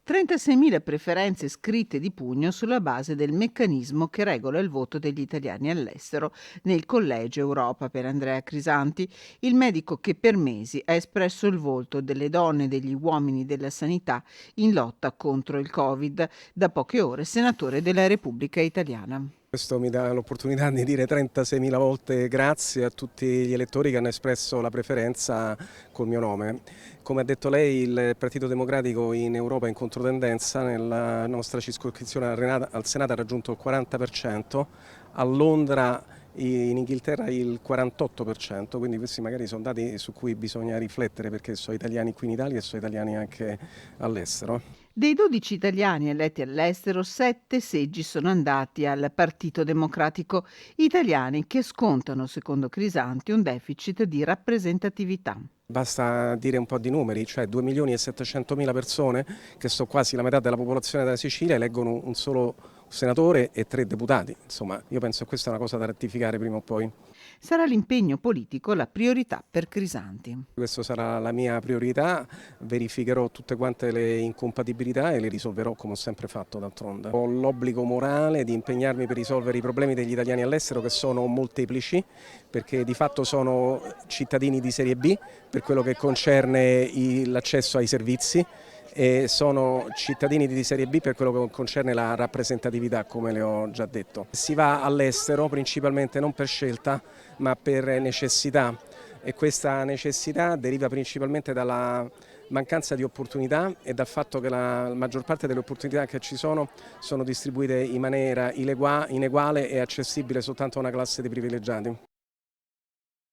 36.000 preferenze scritte di pugno sulla base del meccanismo che regola il voto degli italiani all'estero nel Collegio Europa per Andrea Crisanti, il medico che per mesi ha espresso il volto delle donne e degli uomini della sanità in lotta contro il Covid, da poche ore senatore della Repubblica Italiana. Questo mi dà l'opportunità di dire 36.000 volte grazie a tutti gli elettori che hanno espresso la preferenza col mio nome. Come ha detto lei, il Partito Democratico in Europa è in controtendenza, nella nostra circoscrizione al Senato ha raggiunto il 40%, a Londra in Inghilterra il 48%, quindi questi magari sono dati su cui bisogna riflettere perché sono italiani qui in Italia e sono italiani anche all'estero. Dei 12 italiani eletti all'estero, 7 seggi sono andati al Partito Democratico, italiani che scontano, secondo Crisanti, un deficit di rappresentatività. Basta dire un po' di numeri, cioè 2.700.000 persone, che sono quasi la metà della popolazione della Sicilia, eleggono un solo senatore e 3 deputati. Insomma, io penso che questa è una cosa da rettificare prima o poi. Sarà l'impegno politico la priorità per Crisanti. Questa sarà la mia priorità, verificherò tutte quante le incompatibilità e le risolverò come ho sempre fatto d'altronde. Ho l'obbligo morale di impegnarmi per risolvere i problemi degli italiani all'estero che sono molteplici, perché di fatto sono cittadini di serie B per quello che concerne l'accesso ai servizi e sono cittadini di serie B per quello che concerne la rappresentatività, come le ho già detto. Si va all'estero principalmente non per scelta ma per necessità e questa necessità deriva principalmente dalla mancanza di opportunità e dal fatto che la maggior parte delle opportunità che ci sono distribuite in maniera ineguale e accessibile soltanto a una classe di privilegiati.